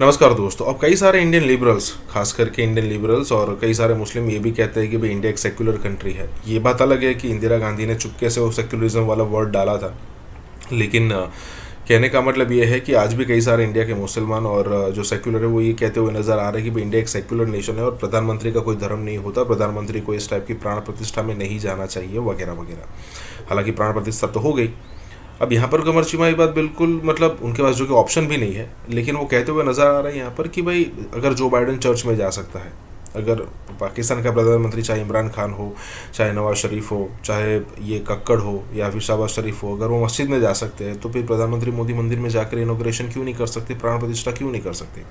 नमस्कार दोस्तों। अब कई सारे इंडियन लिबरल्स, खास करके इंडियन लिबरल्स और कई सारे मुस्लिम ये भी कहते हैं कि भाई इंडिया एक सेक्युलर कंट्री है। ये बात अलग है कि इंदिरा गांधी ने चुपके से वो सेक्युलरिज्म वाला वर्ड डाला था, लेकिन कहने का मतलब ये है कि आज भी कई सारे इंडिया के मुसलमान और जो सेक्युलर है वो ये कहते हुए नज़र आ रहे हैं कि भाई इंडिया एक सेक्युलर नेशन है और प्रधानमंत्री का कोई धर्म नहीं होता, प्रधानमंत्री को इस टाइप की प्राण प्रतिष्ठा में नहीं जाना चाहिए वगैरह वगैरह। हालांकि प्राण प्रतिष्ठा तो हो गई। अब यहाँ पर कमर चिमा ये बात बिल्कुल मतलब उनके पास जो कि ऑप्शन भी नहीं है, लेकिन वो कहते हुए नज़र आ रहा है यहाँ पर कि भाई अगर जो बाइडन चर्च में जा सकता है, अगर पाकिस्तान का प्रधानमंत्री चाहे इमरान खान हो, चाहे नवाज शरीफ हो, चाहे ये कक्कड़ हो या फिर शहबाज शरीफ हो, अगर वो मस्जिद में जा सकते हैं तो फिर प्रधानमंत्री मोदी मंदिर में जाकर इनोग्रेशन क्यों नहीं कर सकते, प्राण प्रतिष्ठा क्यों नहीं कर सकते।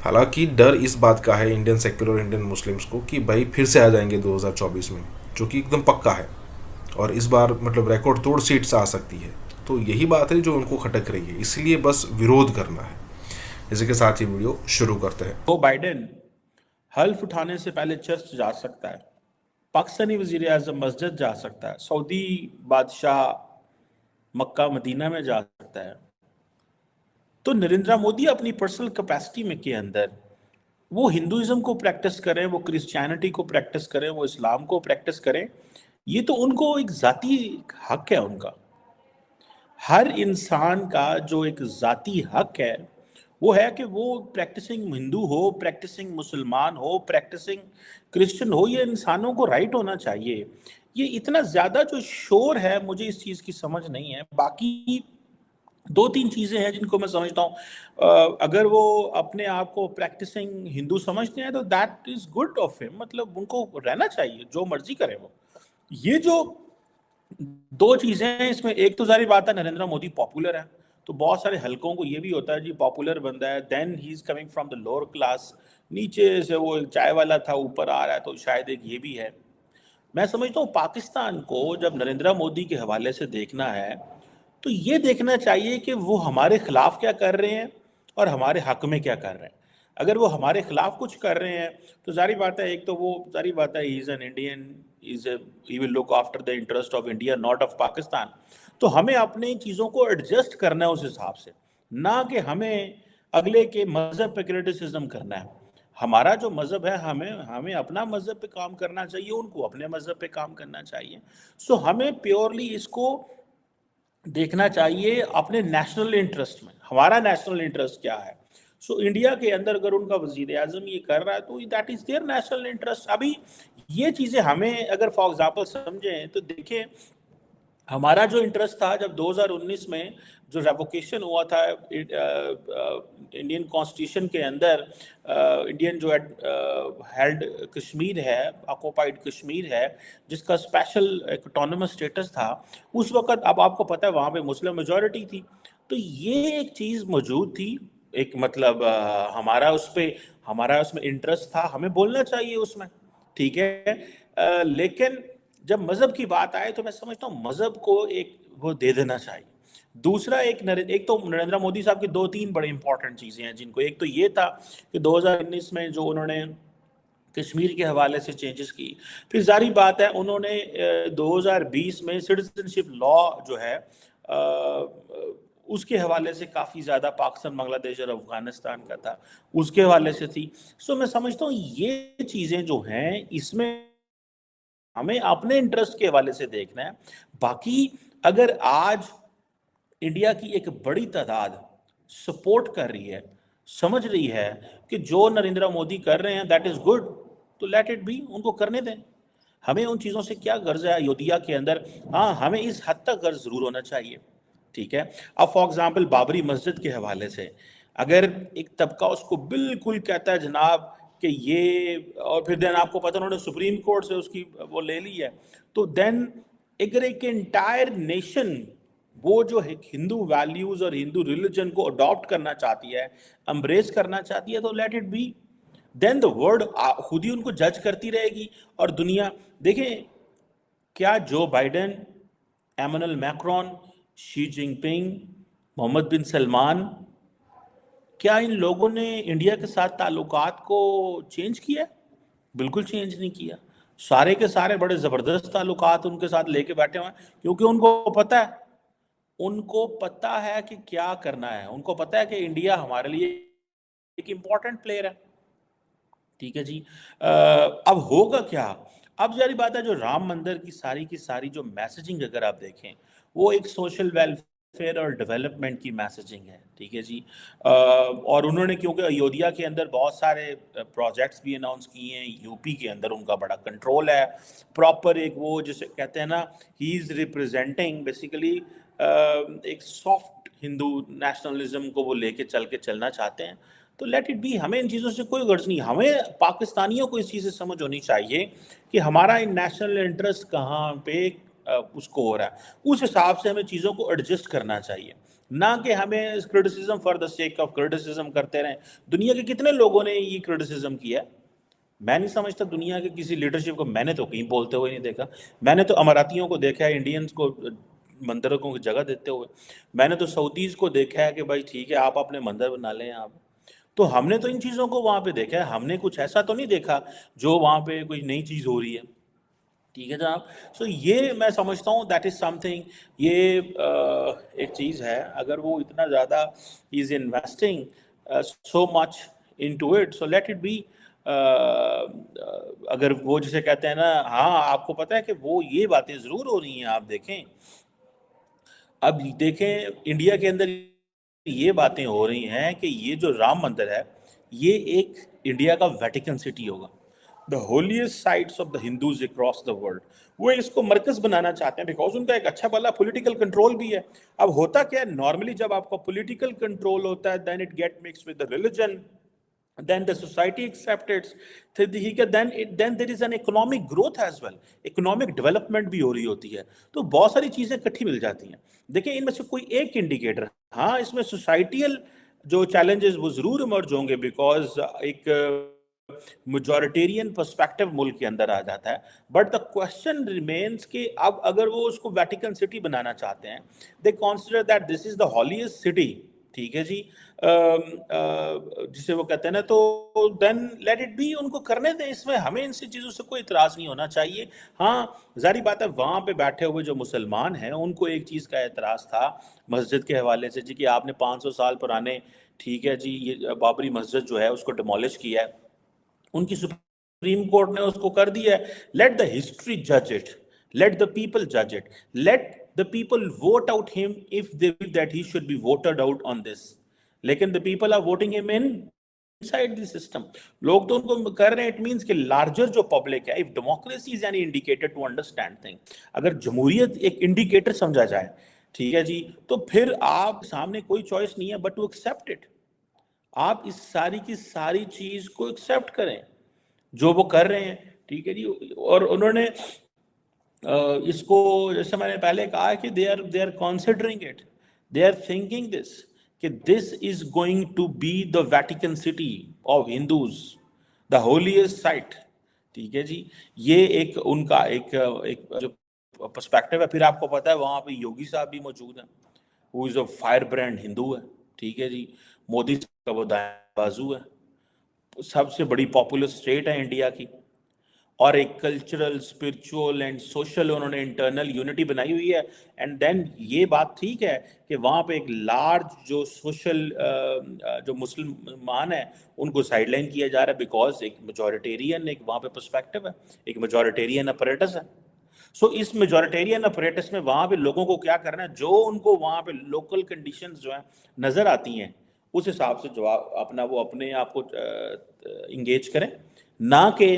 हालांकि डर इस बात का है इंडियन सेक्युलर इंडियन मुस्लिम्स को कि भाई फिर से आ जाएंगे 2024 में, जो कि एकदम पक्का है। और इस बार मतलब रिकॉर्ड तोड़ सीट्स आ सकती है। तो यही बात है जो उनको खटक रही है, इसलिए बस विरोध करना है। इसी के साथ ही वीडियो शुरू करते हैं। तो बाइडेन हल्फ उठाने से पहले चर्च जा सकता है, पाकिस्तानी वजीर आजम मस्जिद जा सकता है, सऊदी बादशाह मक्का मदीना में जा सकता है। तो नरेंद्र मोदी अपनी पर्सनल कैपेसिटी में के अंदर वो हिंदुइज्म को प्रैक्टिस करें, वो क्रिश्चियनिटी को प्रैक्टिस करें, वो इस्लाम को प्रैक्टिस करें, ये तो उनको एक जाती हक है उनका। हर इंसान का जो एक जाती हक है वो है कि वो प्रैक्टिसिंग हिंदू हो, प्रैक्टिसिंग मुसलमान हो, प्रैक्टिसिंग क्रिश्चियन हो, ये इंसानों को राइट होना चाहिए। ये इतना ज्यादा जो शोर है, मुझे इस चीज की समझ नहीं है। बाकी दो तीन चीजें हैं जिनको मैं समझता हूँ। अगर वो अपने आप को प्रैक्टिसिंग हिंदू समझते हैं तो that is good of him, मतलब उनको रहना चाहिए, जो मर्जी करे वो। ये जो दो चीजें हैं इसमें, एक तो सारी बात है नरेंद्र मोदी पॉपुलर है, तो बहुत सारे हलकों को ये भी होता है जी पॉपुलर बंदा है, then he is coming from the lower class, नीचे से वो एक चाय वाला था ऊपर आ रहा है, तो शायद एक ये भी है। मैं समझता हूँ पाकिस्तान को जब नरेंद्र मोदी के हवाले से देखना है तो ये देखना चाहिए कि वो हमारे खिलाफ क्या कर रहे हैं और हमारे हक में क्या कर रहे हैं। अगर वो हमारे खिलाफ कुछ कर रहे हैं तो जारी बात है, एक तो वो जारी बात है he is an Indian, is he will look after the interest of India not of Pakistan. तो हमें अपनी चीज़ों को एडजस्ट करना है उस हिसाब से, ना कि हमें अगले के मजहब पे क्रिटिसिज्म करना है। हमारा जो मजहब है, हमें हमें अपना मजहब पे काम करना चाहिए, उनको अपने मजहब पे काम करना चाहिए। सो हमें प्योरली इसको देखना चाहिए अपने नेशनल इंटरेस्ट में, हमारा नेशनल इंटरेस्ट क्या है। सो इंडिया के अंदर अगर उनका वजीर आजम ये कर रहा है तो that is there national interest. अभी ये चीज़ें हमें अगर फॉर एग्जांपल समझें तो देखें, हमारा जो इंटरेस्ट था जब 2019 में जो रेवोकेशन हुआ था इंडियन कॉन्स्टिट्यूशन के अंदर, इंडियन जो हेल्ड कश्मीर है, ऑक्युपाइड कश्मीर है, जिसका स्पेशल ऑटोनमस स्टेटस था उस वक्त, अब आपको पता है वहाँ पे मुस्लिम मेजॉरिटी थी। तो ये एक चीज़ मौजूद थी, एक मतलब हमारा उस पे हमारा उसमें इंटरेस्ट था, हमें बोलना चाहिए उसमें, ठीक है। लेकिन जब मजहब की बात आए तो मैं समझता हूँ मजहब को एक वो दे देना चाहिए। दूसरा एक तो नरेंद्र मोदी साहब की दो तीन बड़ी इंपॉर्टेंट चीजें हैं जिनको, एक तो ये था कि 2019 में जो उन्होंने कश्मीर के हवाले से चेंजेस की। फिर जारी बात है उन्होंने 2020 में सिटीजनशिप लॉ जो है उसके हवाले से काफ़ी ज़्यादा पाकिस्तान, बांग्लादेश और अफगानिस्तान का था, उसके हवाले से थी। सो मैं समझता हूँ ये चीज़ें जो हैं इसमें हमें अपने इंटरेस्ट के हवाले से देखना है। बाकी अगर आज इंडिया की एक बड़ी तादाद सपोर्ट कर रही है, समझ रही है कि जो नरेंद्र मोदी कर रहे हैं दैट इज गुड, तो लेट इट बी, उनको करने दें। हमें उन चीज़ों से क्या गर्ज है अयोध्या के अंदर। हाँ, हमें इस हद तक गर्ज जरूर होना चाहिए, ठीक है। अब फॉर एग्जाम्पल बाबरी मस्जिद के हवाले से अगर एक तबका उसको बिल्कुल कहता है जनाब कि ये, और फिर देन आपको पता उन्होंने सुप्रीम कोर्ट से उसकी वो ले ली है, तो देन अगर एक इंटायर नेशन वो जो हिंदू वैल्यूज और हिंदू रिलीजन को अडॉप्ट करना चाहती है, एम्ब्रेस करना चाहती है, तो let it be. Then the world खुद ही उनको जज करती रहेगी। और दुनिया देखें, क्या Joe Biden, Emmanuel Macron, Xi Jinping, Mohammed bin Salman, क्या इन लोगों ने इंडिया के साथ ताल्लुकात को चेंज किया? बिल्कुल चेंज नहीं किया। सारे के सारे बड़े ज़बरदस्त ताल्लुकात उनके साथ लेके बैठे हुए हैं, क्योंकि उनको पता है कि क्या करना है, उनको पता है कि इंडिया हमारे लिए एक इम्पॉर्टेंट प्लेयर है, ठीक है जी। अब होगा क्या? अब जारी बात है, जो राम मंदिर की सारी जो मैसेजिंग अगर आप देखें, वो एक सोशल वेलफेयर और डेवलपमेंट की मैसेजिंग है, ठीक है जी। और उन्होंने, क्योंकि अयोध्या के अंदर बहुत सारे प्रोजेक्ट्स भी अनाउंस किए हैं, यूपी के अंदर उनका बड़ा कंट्रोल है, प्रॉपर एक वो जिसे कहते हैं ना, ही इज रिप्रेजेंटिंग बेसिकली एक सॉफ्ट हिंदू नेशनलिज्म को वो लेके चलना चाहते हैं। तो लेट इट बी, हमें इन चीज़ों से कोई गर्ज नहीं। हमें पाकिस्तानियों को इस चीज़ से समझ होनी चाहिए कि हमारा इन नेशनल इंटरेस्ट कहाँ पे उसको हो रहा है, उस हिसाब से हमें चीज़ों को एडजस्ट करना चाहिए, ना कि हमें criticism for the sake of criticism करते रहें। दुनिया के कितने लोगों ने ये क्रिटिसिज्म किया है? मैं नहीं समझता दुनिया के किसी लीडरशिप को मैंने तो कहीं बोलते हुए नहीं देखा। मैंने तो अमारातियों को देखा है इंडियंस को मंदिरों को जगह देते हुए। मैंने तो सऊदीज को देखा है कि भाई ठीक है, आप अपने मंदिर बना लें आप। तो हमने तो इन चीज़ों को वहाँ पे देखा है, हमने कुछ ऐसा तो नहीं देखा जो वहाँ पे कोई नई चीज़ हो रही है, ठीक है जनाब। सो ये मैं समझता हूँ दैट इज़ समथिंग, ये एक चीज़ है। अगर वो इतना ज़्यादा is investing so much into it, so let it B. अगर वो जिसे कहते हैं ना, हाँ आपको पता है कि वो ये बातें ज़रूर हो रही हैं, आप देखें, अब देखें इंडिया के अंदर ये बातें हो रही हैं कि ये जो राम मंदिर है, ये एक इंडिया का वेटिकन सिटी होगा, the holiest sites of the Hindus across the world. वो इसको मरकज बनाना चाहते हैं, बिकॉज उनका एक अच्छा भला पॉलिटिकल कंट्रोल भी है। अब होता क्या है, नॉर्मली जब आपका पॉलिटिकल कंट्रोल होता है, then it get mix with the religion, then the society accepts it, then there is an economic growth as well, economic development भी हो रही होती है। तो बहुत सारी चीजें इकट्ठी मिल जाती हैं। देखिए इनमें से कोई एक इंडिकेटर, हाँ इसमें सोसाइटियल जो चैलेंजेस वो जरूर इमर्ज होंगे, बिकॉज एक मेजॉरिटेरियन पर्सपेक्टिव मुल्क के अंदर आ जाता है। बट द क्वेश्चन रिमेन्स कि अब अगर वो उसको वेटिकन सिटी बनाना चाहते हैं, they consider that this is the holiest city, ठीक है जी, जिसे वो कहते हैं ना, तो देन लेट इट बी, उनको करने दें, इसमें हमें इनसे चीज़ों से कोई इतराज़ नहीं होना चाहिए। हाँ जारी बात है, वहाँ पे बैठे हुए जो मुसलमान हैं उनको एक चीज़ का एतराज़ था मस्जिद के हवाले से जी, कि आपने 500 साल पुराने, ठीक है जी, ये बाबरी मस्जिद जो है उसको डिमोलिश किया है। उनकी सुप्रीम कोर्ट ने उसको कर दिया है, लेट द हिस्ट्री जज इट, लेट द पीपल जज it, let the people vote out him if they will that he should be voted out on this. लेकिन the people are voting him in inside the system. लोग तो उनको कर रहे हैं, it means कि larger जो पब्लिक है, if democracy is an indicator to understand thing, अगर जमहूरियत एक इंडिकेटर समझा जाए, ठीक है जी, तो फिर आप सामने कोई चॉइस नहीं है बट टू एक्सेप्ट इट। आप इस सारी की सारी चीज को एक्सेप्ट करें जो वो कर रहे हैं, ठीक है जी। और उन्होंने इसको, जैसे मैंने पहले कहा कि they are considering it, they are thinking this, कि this is going to be the Vatican city of Hindus, the holiest site, ठीक है जी। ये एक उनका एक जो पर्सपेक्टिव है। फिर आपको पता है वहां पे योगी साहब भी मौजूद हैं, who is a fire brand Hindu है, ठीक है जी। मोदी का वो दाएं बाजू है, सबसे बड़ी पॉपुलर स्टेट है इंडिया की, और एक कल्चरल स्पिरिचुअल एंड सोशल उन्होंने इंटरनल यूनिटी बनाई हुई है। एंड देन ये बात ठीक है कि वहाँ पे एक लार्ज जो सोशल जो मुसलमान है उनको साइडलाइन किया जा रहा है, बिकॉज एक मेजॉरिटेरियन एक वहाँ पे पर्सपेक्टिव है, एक मेजॉरिटेरियन अपरेटस है। सो इस मेजॉरिटेरियन अपरेटस में वहाँ पे लोगों को क्या करना है, जो उनको वहाँ पे लोकल कंडीशंस जो है नज़र आती हैं, उस हिसाब से जवाब अपना वो अपने आप को इंगेज करें, ना कि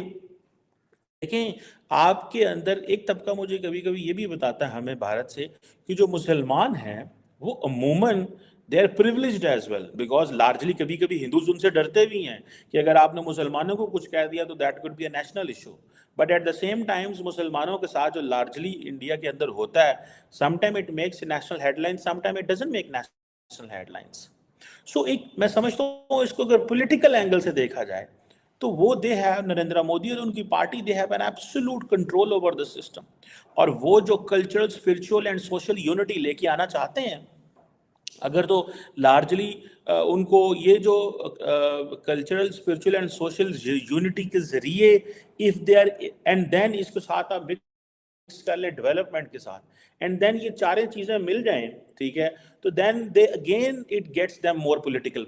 देखें आपके अंदर एक तबका मुझे कभी कभी ये भी बताता है हमें भारत से, कि जो मुसलमान हैं वो अमूमन they are privileged as well, because largely कभी कभी हिंदूज उनसे डरते भी हैं कि अगर आपने मुसलमानों को कुछ कह दिया तो that could be a national issue. But at the same times मुसलमानों के साथ जो लार्जली इंडिया के अंदर होता है, sometime it makes national headlines, sometime it doesn't make national headlines. So एक मैं समझता हूँ इसको अगर पॉलिटिकल एंगल से देखा जाए, तो वो दे हैव नरेंद्र मोदी और उनकी party, they have an absolute control over the system. और वो जो cultural spiritual and social unity लेके आना चाहते हैं, अगर तो लार्जली उनको ये जो cultural spiritual and social unity के जरिए if they are, and then इसके साथ आप मिक्स कर ले डेवलपमेंट के साथ, एंड देन ये चारों चीजें मिल जाएं, ठीक है, तो then they again it gets them more political